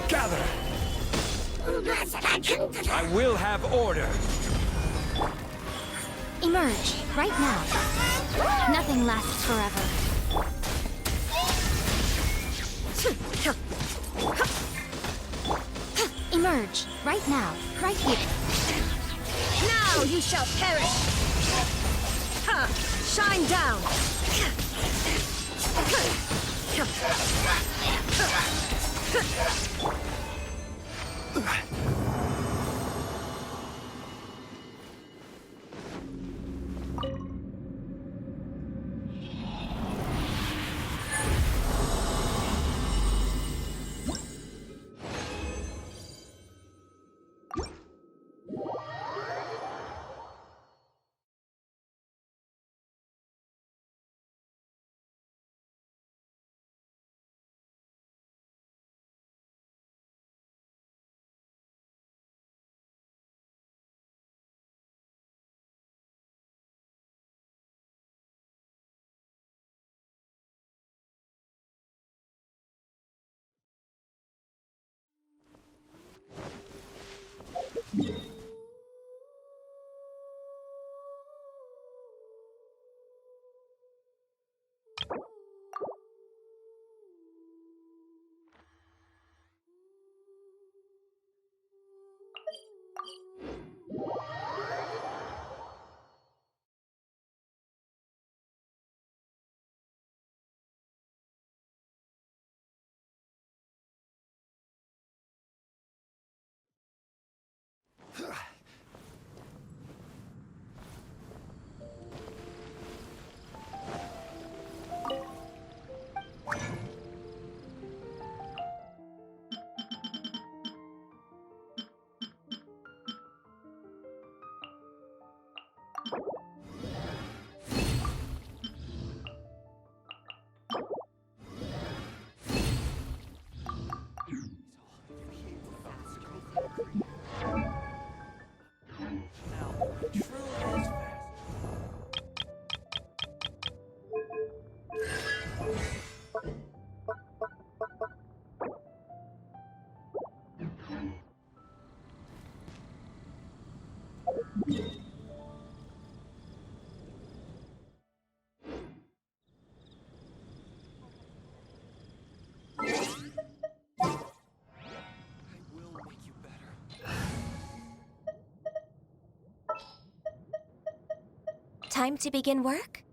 Gather! I will have order! Emerge, right now. Nothing lasts forever. Emerge, right now, right here. Now you shall perish! Ha! Shine down! Time to begin work?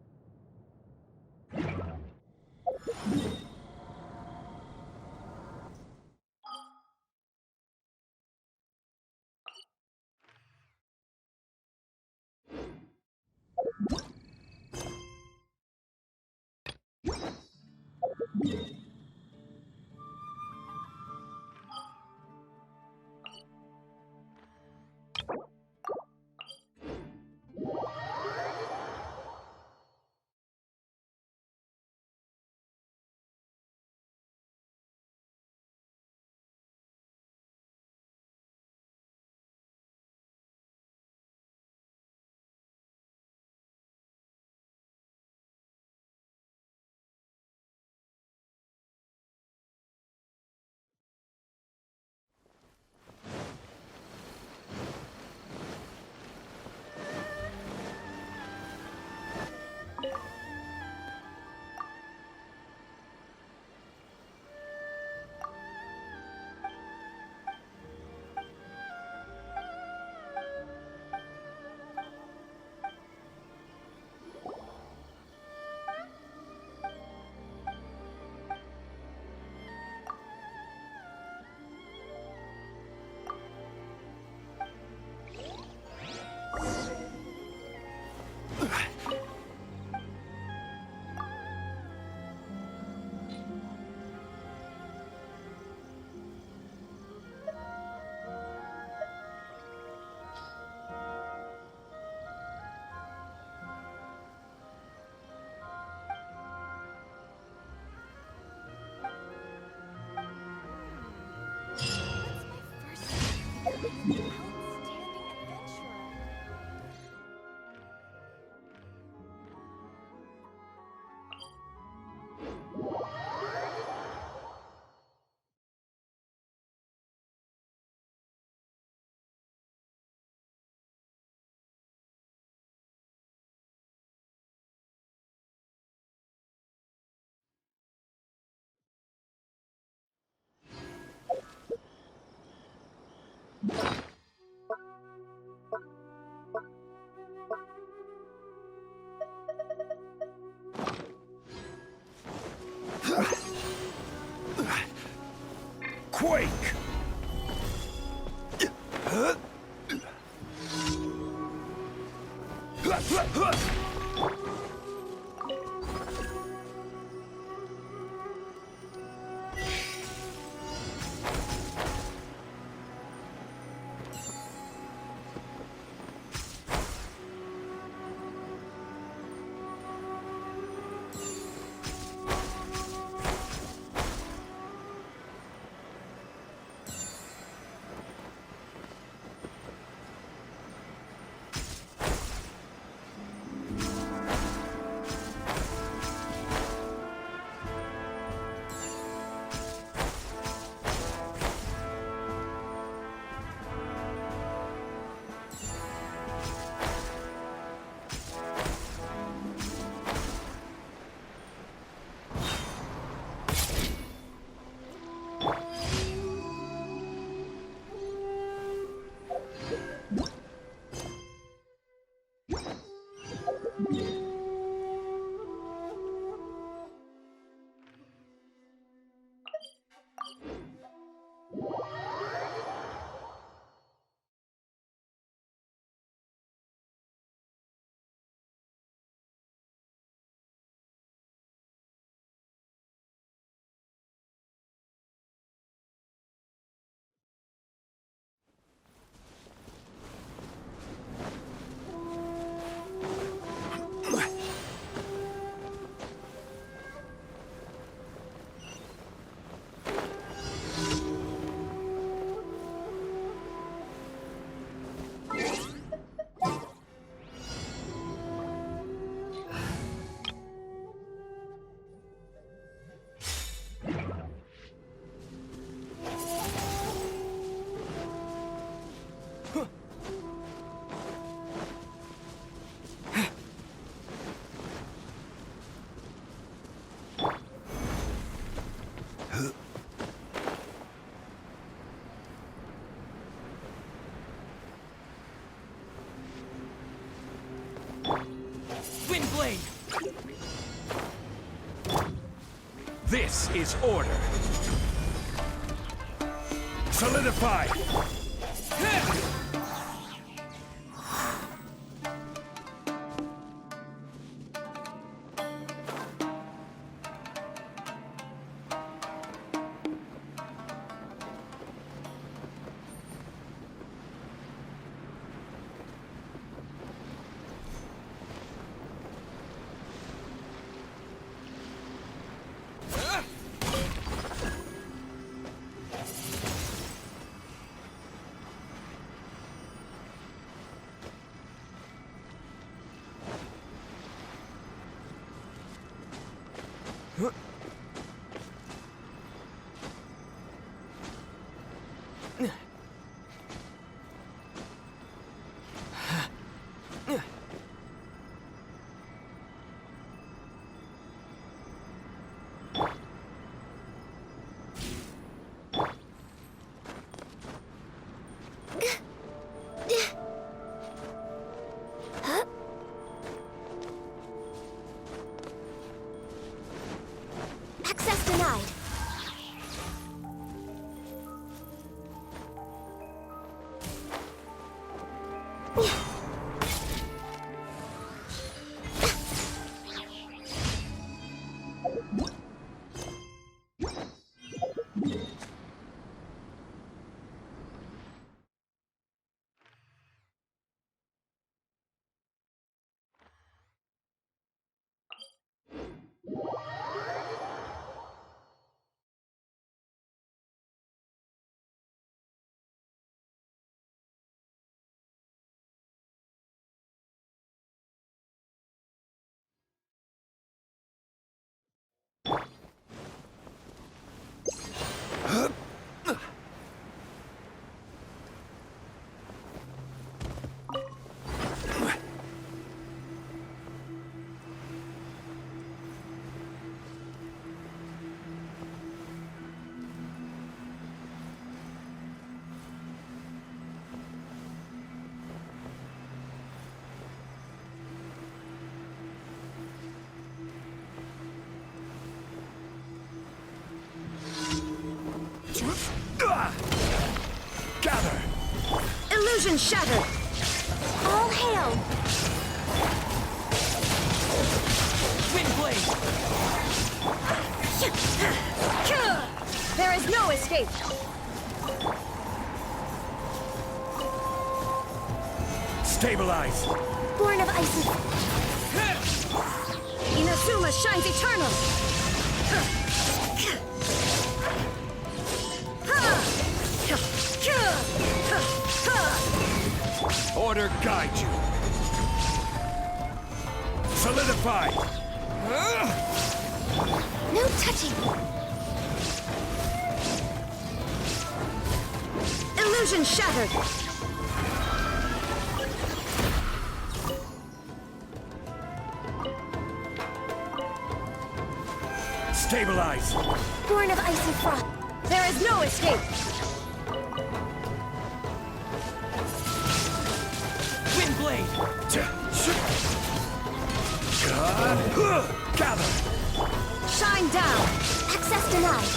Quake! Windblade! This is order. Solidify! Illusion shattered! All hail! Wind blade! There is no escape! Stabilize! Born of icy... Inazuma shines eternal! Order guide you! Solidify! No touching! Illusion shattered! Stabilize! Born of icy frost! There is no escape! Wind blade! Gather! Shine down! Access denied!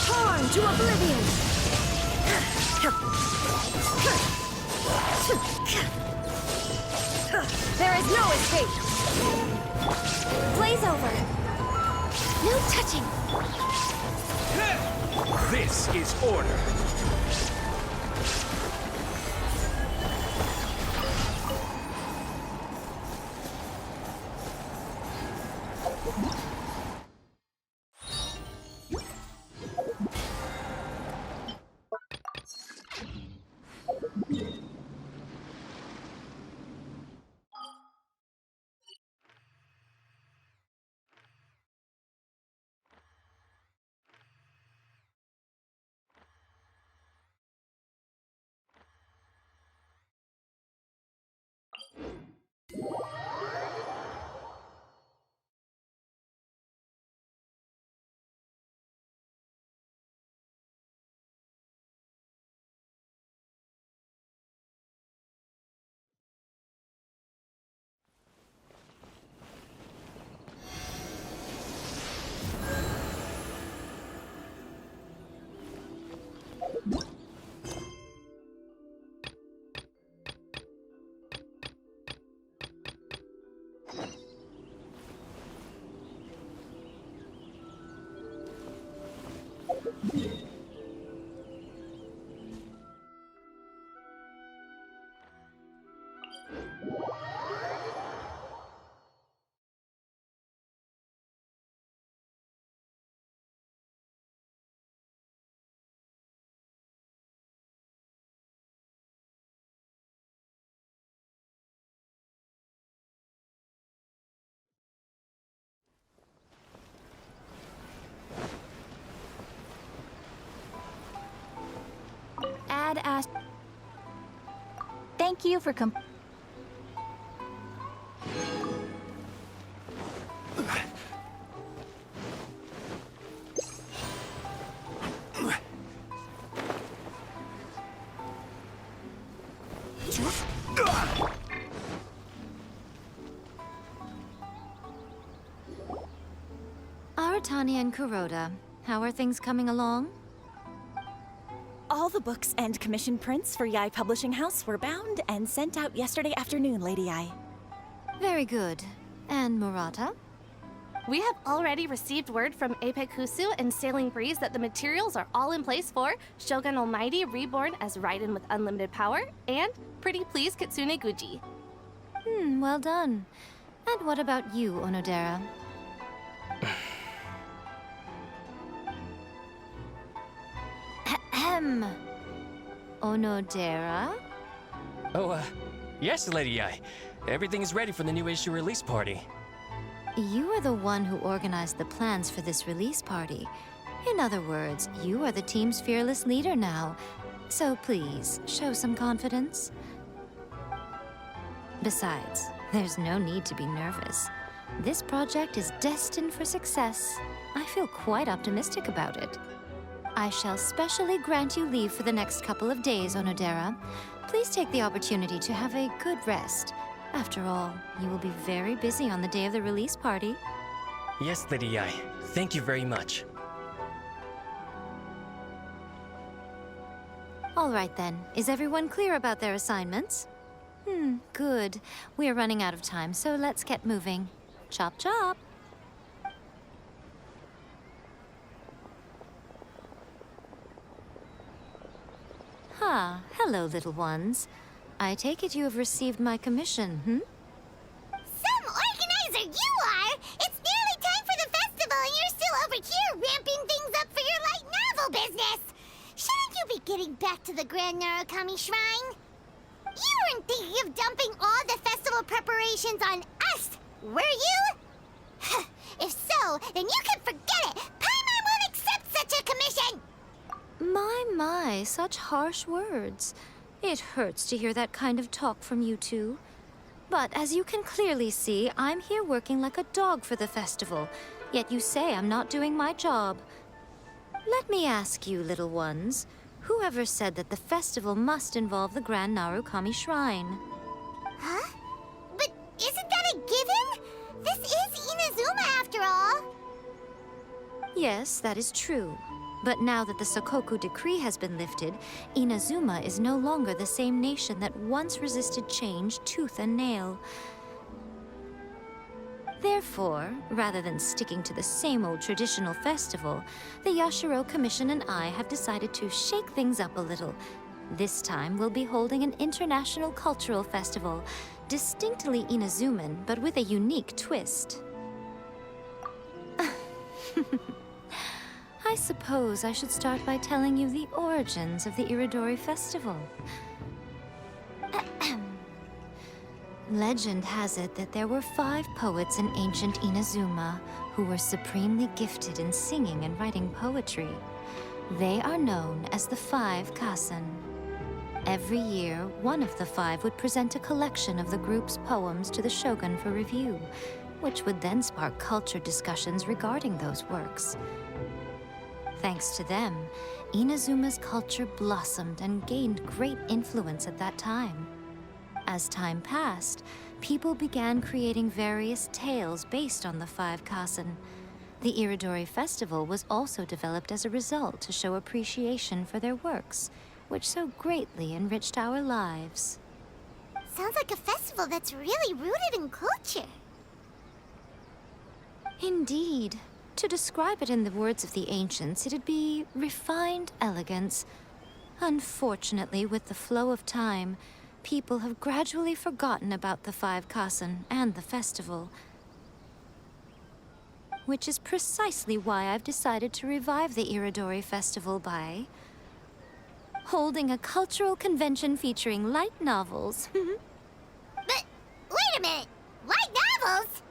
Torn to oblivion! There is no escape! Blaze over! No touching! This is order! Ad Ast... Thank you for Aratani and Kuroda, how are things coming along? All the books and commission prints for Yai Publishing House were bound and sent out yesterday afternoon, Lady Yai. Very good. And Murata? We have already received word from Apekusu and Sailing Breeze that the materials are all in place for Shogun Almighty reborn as Raiden with unlimited power and Pretty Please Kitsune Guji. Well done. And what about you, Onodera? Ahem. Onodera? Oh, yes, Lady Ai. Everything is ready for the new issue release party. You are the one who organized the plans for this release party. In other words, you are the team's fearless leader now. So please, show some confidence. Besides, there's no need to be nervous. This project is destined for success. I feel quite optimistic about it. I shall specially grant you leave for the next couple of days, Onodera. Please take the opportunity to have a good rest. After all, you will be very busy on the day of the release party. Yes, Lady Ai. Thank you very much. All right then. Is everyone clear about their assignments? Good. We're running out of time, so let's get moving. Chop chop! Hello, little ones. I take it you have received my commission, Some organizer you are! It's nearly time for the festival and you're still over here ramping things up for your light novel business! Shouldn't you be getting back to the Grand Narukami Shrine? You weren't thinking of dumping all the festival preparations on us, were you? If so, then you can forget it! Paimon won't accept such a commission! My, such harsh words. It hurts to hear that kind of talk from you two. But as you can clearly see, I'm here working like a dog for the festival, yet you say I'm not doing my job. Let me ask you, little ones, whoever said that the festival must involve the Grand Narukami Shrine? Huh? But isn't that a given? This is Inazuma after all! Yes, that is true. But now that the Sokoku decree has been lifted, Inazuma is no longer the same nation that once resisted change tooth and nail. Therefore, rather than sticking to the same old traditional festival, the Yashiro Commission and I have decided to shake things up a little. This time, we'll be holding an international cultural festival, distinctly Inazuman, but with a unique twist. I suppose I should start by telling you the origins of the Iridori Festival. Legend has it that there were 5 poets in ancient Inazuma who were supremely gifted in singing and writing poetry. They are known as the 5 Kasen. Every year, one of the 5 would present a collection of the group's poems to the shogun for review, which would then spark culture discussions regarding those works. Thanks to them, Inazuma's culture blossomed and gained great influence at that time. As time passed, people began creating various tales based on the 5 Kasen. The Iridori Festival was also developed as a result to show appreciation for their works, which so greatly enriched our lives. Sounds like a festival that's really rooted in culture. Indeed. To describe it in the words of the ancients, it'd be refined elegance. Unfortunately, with the flow of time, people have gradually forgotten about the 5 Kasen and the festival. Which is precisely why I've decided to revive the Iridori Festival by holding a cultural convention featuring light novels. But wait a minute! Light novels?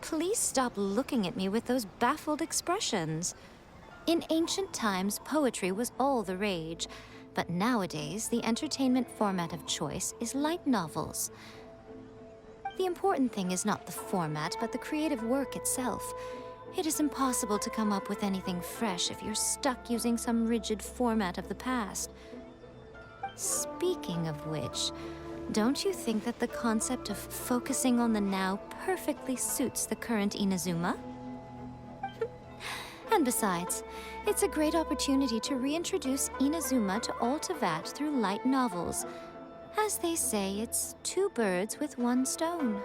Please stop looking at me with those baffled expressions. In ancient times, poetry was all the rage, but nowadays, the entertainment format of choice is light novels. The important thing is not the format, but the creative work itself. It is impossible to come up with anything fresh if you're stuck using some rigid format of the past. Speaking of which, don't you think that the concept of focusing on the now perfectly suits the current Inazuma? And besides, it's a great opportunity to reintroduce Inazuma to all Teyvat through light novels. As they say, it's 2 birds with 1 stone.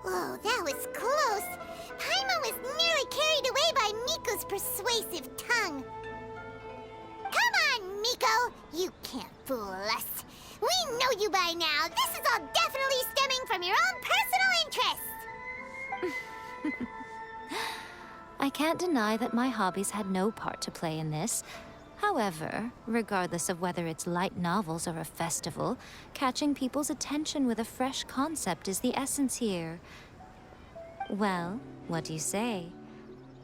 Whoa, that was close! Paimon was nearly carried away by Miko's persuasive tongue. Come on, Miko! You can't fool us. We know you by now. This is all definitely stemming from your own personal interests. I can't deny that my hobbies had no part to play in this. However, regardless of whether it's light novels or a festival, catching people's attention with a fresh concept is the essence here. Well, what do you say?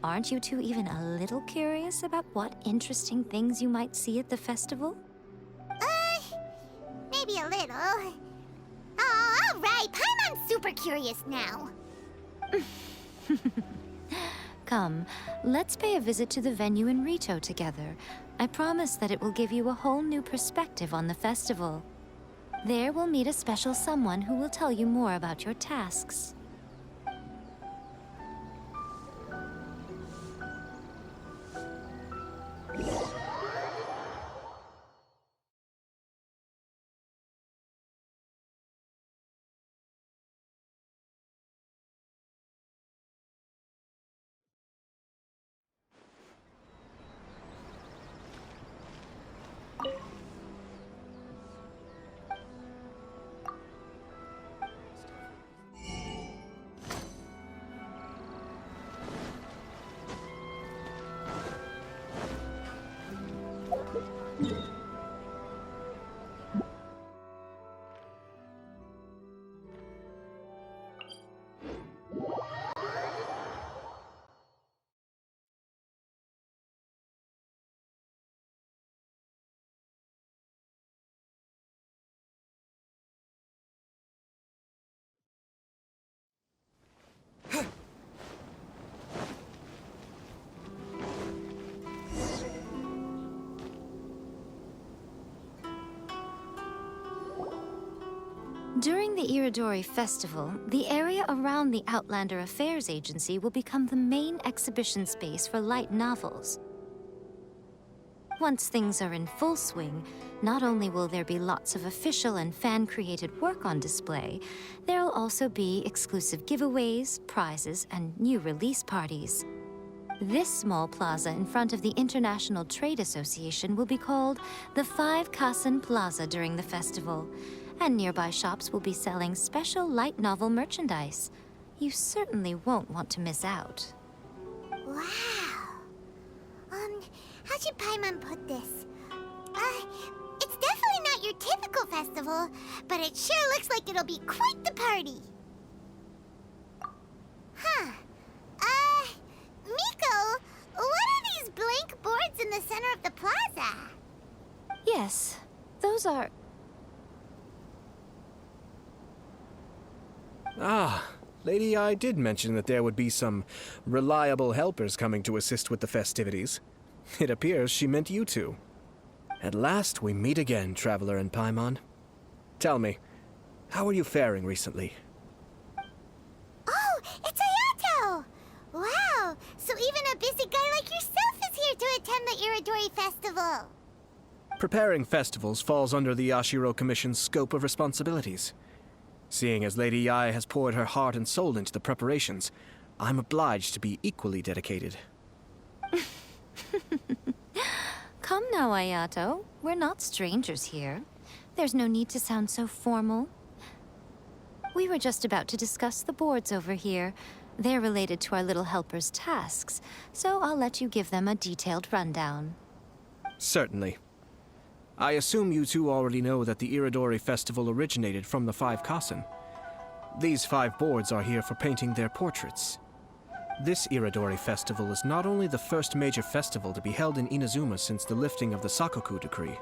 Aren't you two even a little curious about what interesting things you might see at the festival? Maybe a little. Oh, all right. Paimon's super curious now. Come, let's pay a visit to the venue in Rito together. I promise that it will give you a whole new perspective on the festival. There we'll meet a special someone who will tell you more about your tasks. During the Iridori Festival, the area around the Outlander Affairs Agency will become the main exhibition space for light novels. Once things are in full swing, not only will there be lots of official and fan-created work on display, there'll also be exclusive giveaways, prizes, and new release parties. This small plaza in front of the International Trade Association will be called the 5 Kasen Plaza during the festival, and nearby shops will be selling special light novel merchandise. You certainly won't want to miss out. Wow. How should Paimon put this? It's definitely not your typical festival, but it sure looks like it'll be quite the party. Huh. Miko, what are these blank boards in the center of the plaza? Yes, those are... Ah, Lady I did mention that there would be some reliable helpers coming to assist with the festivities. It appears she meant you two. At last we meet again, Traveler and Paimon. Tell me, how are you faring recently? Oh, it's Ayato! Wow, so even a busy guy like yourself is here to attend the Iridori Festival. Preparing festivals falls under the Yashiro Commission's scope of responsibilities. Seeing as Lady Yae has poured her heart and soul into the preparations, I'm obliged to be equally dedicated. Come now, Ayato. We're not strangers here. There's no need to sound so formal. We were just about to discuss the boards over here. They're related to our little helper's tasks, so I'll let you give them a detailed rundown. Certainly. I assume you two already know that the Iridori Festival originated from the 5 Kasen. These 5 boards are here for painting their portraits. This Iridori Festival is not only the first major festival to be held in Inazuma since the lifting of the Sakoku Decree,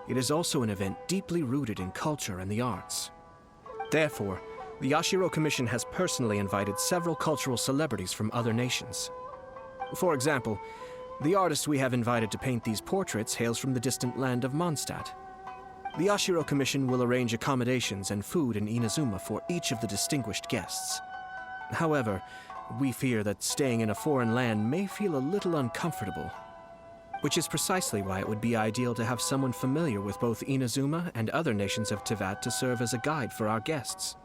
it is also an event deeply rooted in culture and the arts. Therefore, the Yashiro Commission has personally invited several cultural celebrities from other nations. For example, the artist we have invited to paint these portraits hails from the distant land of Mondstadt. The Yashiro Commission will arrange accommodations and food in Inazuma for each of the distinguished guests. However, we fear that staying in a foreign land may feel a little uncomfortable, which is precisely why it would be ideal to have someone familiar with both Inazuma and other nations of Teyvat to serve as a guide for our guests.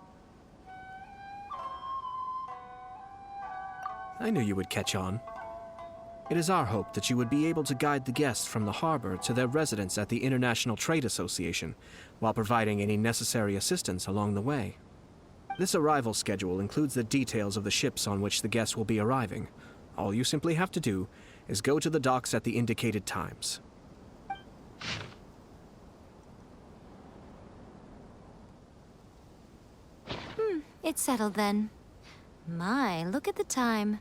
I knew you would catch on. It is our hope that you would be able to guide the guests from the harbor to their residence at the International Trade Association, while providing any necessary assistance along the way. This arrival schedule includes the details of the ships on which the guests will be arriving. All you simply have to do is go to the docks at the indicated times. It's settled then. My, look at the time.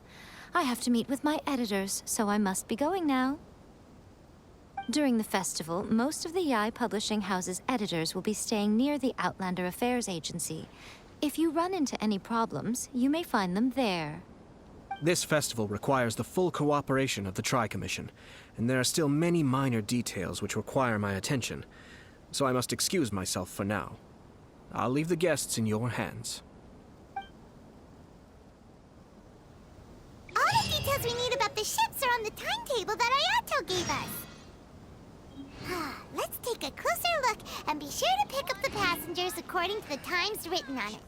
I have to meet with my editors, so I must be going now. During the festival, most of the Yae Publishing House's editors will be staying near the Outlander Affairs Agency. If you run into any problems, you may find them there. This festival requires the full cooperation of the Tri-Commission, and there are still many minor details which require my attention, so I must excuse myself for now. I'll leave the guests in your hands. All the details we need about the ships are on the timetable that Ayato gave us. Let's take a closer look and be sure to pick up the passengers according to the times written on it.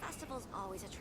Festivals always attract